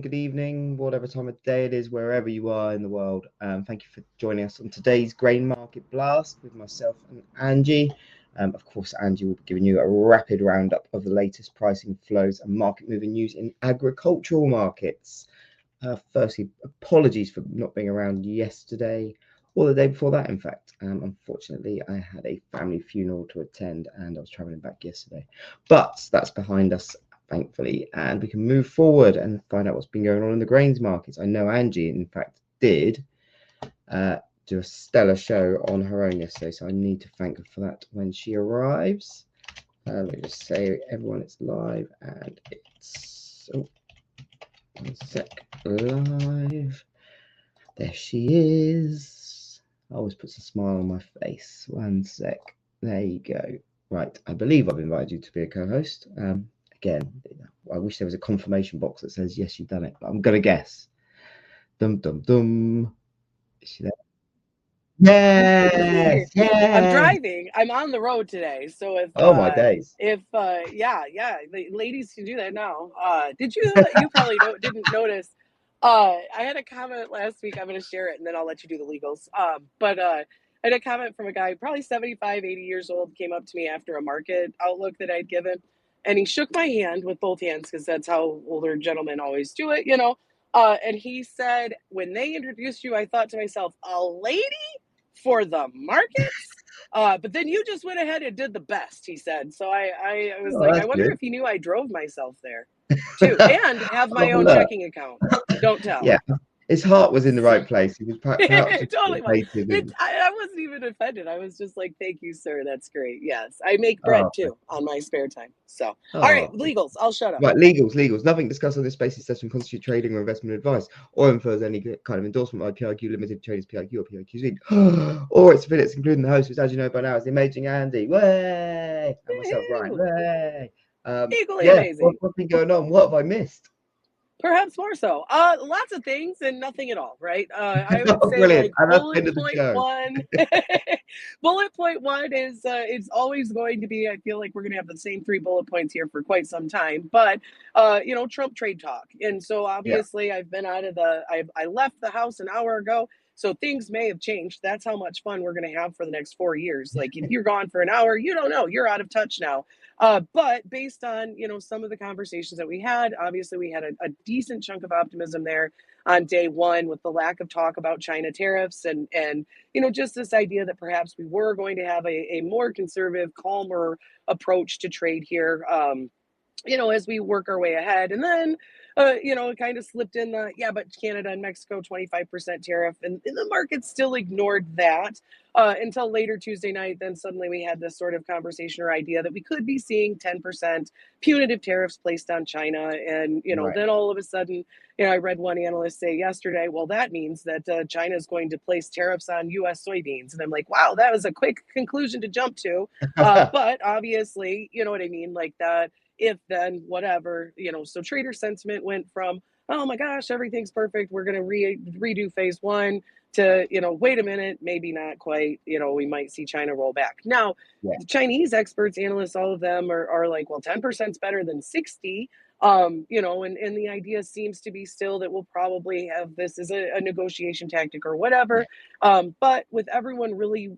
good evening, whatever time of day it is, wherever you are in the world. Thank you for joining us on today's Grain Market Blast with myself and Angie. Of course, Angie will be giving you a rapid roundup of the latest pricing flows and market moving news in agricultural markets. Firstly, apologies for not being around yesterday or the day before that, in fact. Unfortunately, I had a family funeral to attend and I was traveling back yesterday. But that's behind us, thankfully, and we can move forward and find out what's been going on in the grains markets. I know Angie, in fact, did do a stellar show on her own yesterday, so I need to thank her for that when she arrives. Let me just say, everyone, it's live and it's 1 sec, live. There she is. Always puts a smile on my face. 1 sec. There you go. Right, I believe I've invited you to be a co-host. Again, I wish there was a confirmation box that says yes, you've done it, but I'm gonna guess. Dum dum dum. Is she there? Hey, Yes, I'm yes. driving. I'm on the road today. So Oh my days. yeah, ladies can do that now. Did you probably didn't notice I had a comment last week. I'm going to share it and then I'll let you do the legals. I had a comment from a guy probably 75, 80 years old, came up to me after a market outlook that I'd given, and he shook my hand with both hands because that's how older gentlemen always do it, you know. And he said, when they introduced you, I thought to myself, a lady for the markets. But then you just went ahead and did the best, he said. So I was Oh, like, I that's wonder good. if he knew I drove myself there too and have Oh, my own look. checking account. Don't tell. Yeah, his heart was in the right place. He was perhaps just Totally was. motivated and I wasn't even offended. I was just like, thank you, sir. That's great. Yes. I make oh, bread too on my spare time. So, all right, oh. legals. I'll shut up. Right, legals. Nothing discussed on this basis doesn't constitute trading or investment advice or infers any kind of endorsement by PRQ Limited, Traders PRQ or PRQZ or its affiliates, including the host, which, as you know by now, is the amazing Andy. Way! And myself, Ryan. Woo-hoo. Way! Equally Yeah, amazing. what's been going on? What have I missed? Perhaps more so. Lots of things and nothing at all, right? I would Oh, say brilliant. like And that's the bullet end of the point show. one. Bullet point one is it's always going to be. I feel like we're going to have the same three bullet points here for quite some time. But Trump trade talk, and so Yeah, obviously I've been out of the. I left the house an hour ago. So things may have changed. That's how much fun we're going to have for the next 4 years. Like if you're gone for an hour, you don't know. You're out of touch now. But based on some of the conversations that we had, obviously we had a decent chunk of optimism there on day one with the lack of talk about China tariffs and just this idea that perhaps we were going to have a more conservative, calmer approach to trade here. As we work our way ahead. And then, it kind of slipped in but Canada and Mexico, 25% tariff. And the market still ignored that until later Tuesday night. Then suddenly we had this sort of conversation or idea that we could be seeing 10% punitive tariffs placed on China. And, right. then all of a sudden, I read one analyst say yesterday, well, that means that China is going to place tariffs on U.S. soybeans. And I'm like, wow, that was a quick conclusion to jump to. But obviously, you know what I mean? Like that if then whatever so trader sentiment went from oh my gosh everything's perfect we're going to redo phase one to wait a minute maybe not quite we might see China roll back now. Yeah, The Chinese experts, analysts, all of them are like, well, 10% is better than 60. And the idea seems to be still that we'll probably have this as a negotiation tactic or whatever. But with everyone really,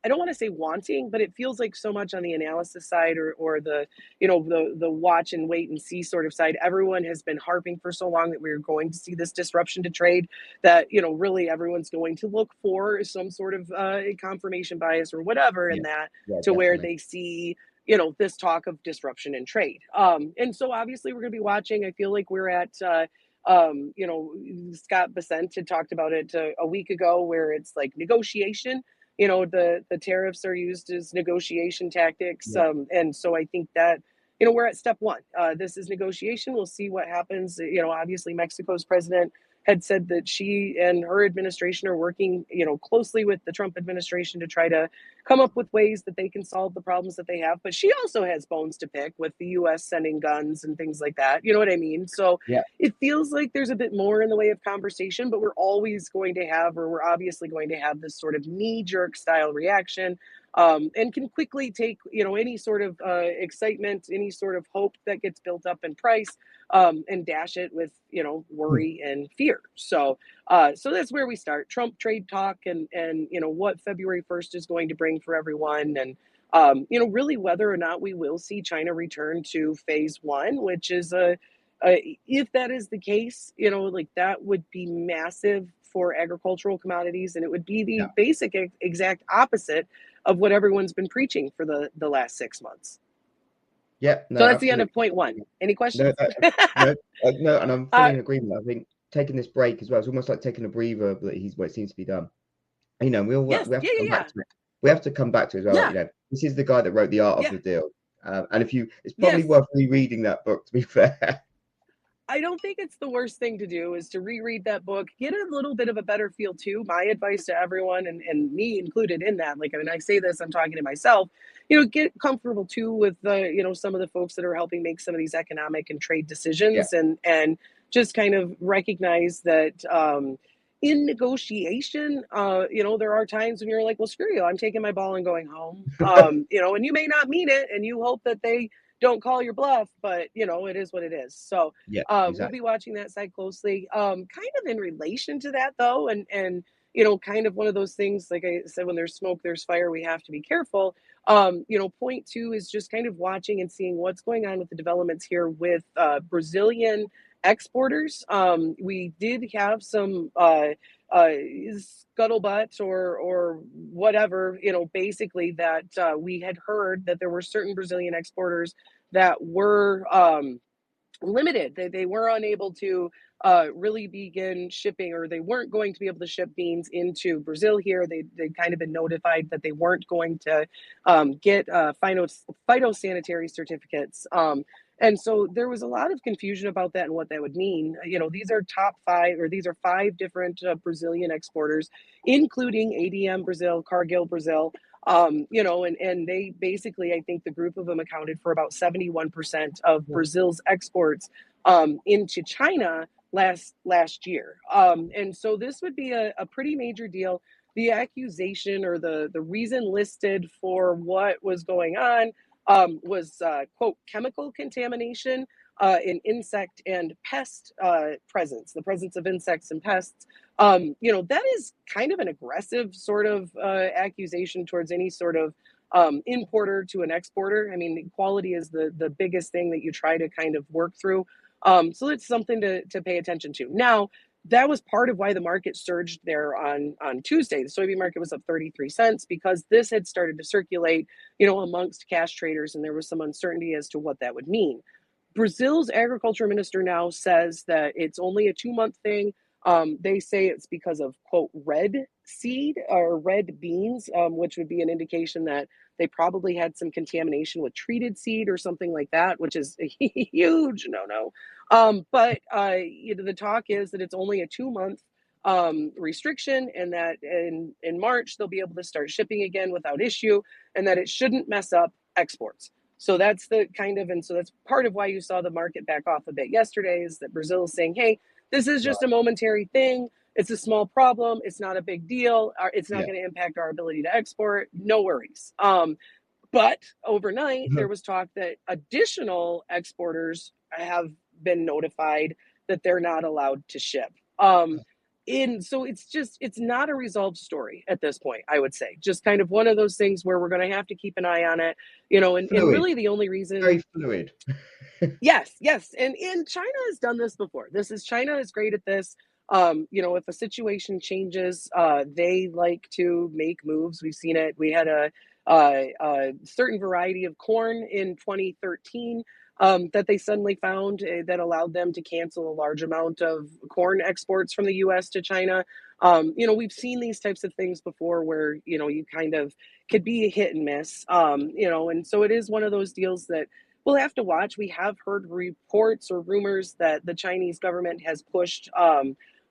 I don't want to say wanting, but it feels like so much on the analysis side or the the watch and wait and see sort of side. Everyone has been harping for so long that we're going to see this disruption to trade that really everyone's going to look for some sort of confirmation bias or whatever in yeah, that yeah, to where definitely. they see this talk of disruption in trade. And so obviously we're going to be watching. I feel like we're at Scott Bessent had talked about it a week ago where it's like negotiation. The tariffs are used as negotiation tactics. Yeah. And so I think that we're at step one. This is negotiation. We'll see what happens. Obviously Mexico's president had said that she and her administration are working closely with the Trump administration to try to come up with ways that they can solve the problems that they have. But she also has bones to pick with the U.S. sending guns and things like that. You know what I mean? So Yeah. it feels like there's a bit more in the way of conversation, but we're always going to have, or we're obviously going to have this sort of knee jerk style reaction. and can quickly take, any sort of excitement, any sort of hope that gets built up in price, and dash it with, Hmm. worry and fear. So that's where we start. Trump trade talk, and what February 1st is going to bring for everyone, and really whether or not we will see China return to phase one, which is if that is the case, like that would be massive for agricultural commodities, and it would be the Yeah. basic exact opposite of what everyone's been preaching for the last 6 months. Yeah. No, So that's the end absolutely. of point one. Any No, questions? no, no, and I'm fully uh, in agreement. I think taking this break as well, it's almost like taking a breather, but he's what it seems to be done. yes, We have yeah, to come back yeah, to it. We have to come back to it as well. yeah, This is the guy that wrote The Art of yeah, the Deal, and if you, it's probably yes. worth rereading that book. To be fair, I don't think it's the worst thing to do is to reread that book, get a little bit of a better feel too. My advice to everyone, and me included in that, like, I say this, I'm talking to myself, get comfortable too with the, some of the folks that are helping make some of these economic and trade yeah, decisions, and just kind of recognize that, in negotiation, there are times when you're like, well, screw you, I'm taking my ball and going home. And you may not mean it, and you hope that they don't call your bluff, but it is what it is. So yeah, we'll exactly. be watching that side closely. Kind of in relation to that, though, and kind of one of those things. Like I said, when there's smoke, there's fire. We have to be careful. Point two is just kind of watching and seeing what's going on with the developments here with Brazilian exporters. We did have some scuttlebutt or whatever, basically that we had heard that there were certain Brazilian exporters that were limited. They were unable to really begin shipping, or they weren't going to be able to ship beans into Brazil here. They'd kind of been notified that they weren't going to get phytosanitary certificates. And so there was a lot of confusion about that and what that would mean. These are top five, or these are five different Brazilian exporters, including ADM Brazil, Cargill Brazil. And they basically, I think the group of them accounted for about 71% of Yeah. Brazil's exports into China last year. And so this would be a pretty major deal. The accusation, or the reason listed for what was going on, was quote, chemical contamination in insect and pest presence, the presence of insects and pests. That is kind of an aggressive sort of accusation towards any sort of importer to an exporter. I mean, quality is the biggest thing that you try to kind of work through. So it's something to pay attention to. Now, that was part of why the market surged there on Tuesday. The soybean market was up 33 cents because this had started to circulate, amongst cash traders, and there was some uncertainty as to what that would mean. Brazil's agriculture minister now says that it's only a 2-month thing. They say it's because of, quote, red seed or red beans, which would be an indication that they probably had some contamination with treated seed or something like that, which is a huge no-no. But the talk is that it's only a 2-month restriction, and that in March they'll be able to start shipping again without issue, and that it shouldn't mess up exports. So that's the kind of, and so that's part of why you saw the market back off a bit yesterday, is that Brazil is saying, hey, this is just Right. a momentary thing. It's a small problem. It's not a big deal. It's not Yeah. going to impact our ability to export. No worries. But overnight, there was talk that additional exporters have been notified that they're not allowed to ship. So it's not a resolved story at this point, I would say. Just kind of one of those things where we're going to have to keep an eye on it, and Fluid, really the only reason. very fluid. Yes, yes. And China has done this before. China is great at this. If a situation changes, they like to make moves. We've seen it. We had a certain variety of corn in 2013 that they suddenly found that allowed them to cancel a large amount of corn exports from the US to China. We've seen these types of things before where, you kind of could be a hit and miss. And so it is one of those deals that we'll have to watch. We have heard reports or rumors that the Chinese government has pushed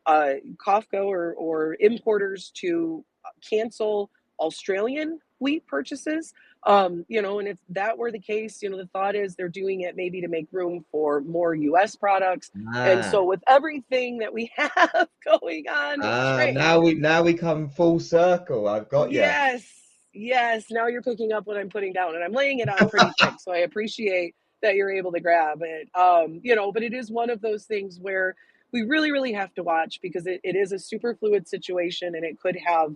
COFCO or importers to cancel Australian wheat purchases. And if that were the case, the thought is they're doing it maybe to make room for more US products. And so Ah, with everything that we have going on with trade, now we come full circle. I've got you. yes. Yes, now you're picking up what I'm putting down, and I'm laying it on pretty thick. So I appreciate that you're able to grab it. But it is one of those things where we really, really have to watch because it is a super fluid situation and it could have,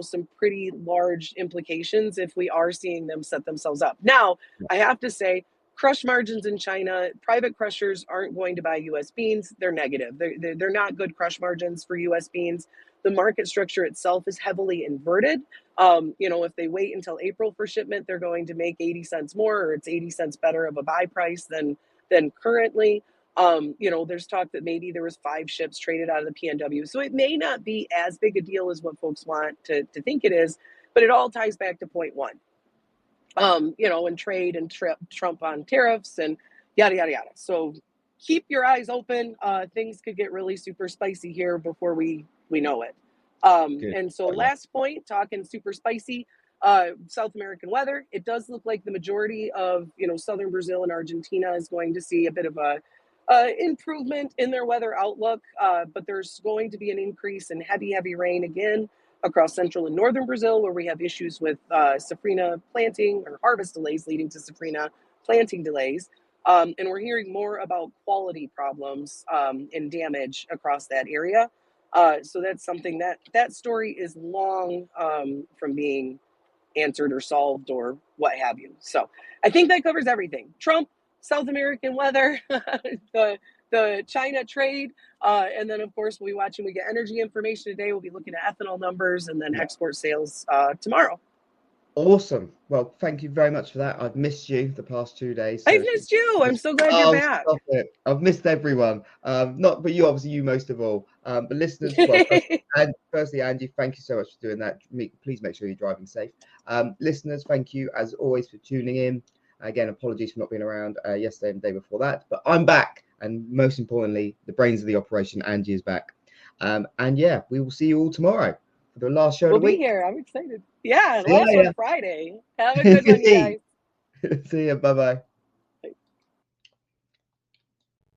some pretty large implications if we are seeing them set themselves up. Now, I have to say, crush margins in China, private crushers aren't going to buy US beans. They're negative. They're not good crush margins for US beans. The market structure itself is heavily inverted. If they wait until April for shipment, they're going to make 80 cents more, or it's 80 cents better of a buy price than currently. There's talk that maybe there was 5 ships traded out of the PNW. So it may not be as big a deal as what folks want to think it is, but it all ties back to point one. And trade and Trump on tariffs and yada, yada, yada. So keep your eyes open. Things could get really super spicy here before we know it. Good. And so last point, talking super spicy, South American weather, it does look like the majority of, southern Brazil and Argentina is going to see a bit of a improvement in their weather outlook, but there's going to be an increase in heavy rain again across central and northern Brazil, where we have issues with safrinha planting or harvest delays leading to safrinha planting delays. And we're hearing more about quality problems and damage across that area. So that's something that story is long from being answered or solved or what have you. So I think that covers everything. Trump, South American weather, the China trade, and then of course we'll be watching. We get energy information today. We'll be looking at ethanol numbers and then export sales tomorrow. Awesome. Well, thank you very much for that. I've missed you the past 2 days. I've missed you. I'm so glad you're back. Stop it. I've missed everyone. Not, but you obviously, you most of all. But listeners, well, firstly, Angie, thank you so much for doing that. Please make sure you're driving safe. Listeners, thank you as always for tuning in. Again, apologies for not being around yesterday and the day before that, but I'm back, and most importantly, the brains of the operation, Angie, is back. And yeah, we will see you all tomorrow for the last show of the week. We'll be here. I'm excited. Yeah, last one Friday. Have a good one, you guys. See ya. Bye-bye.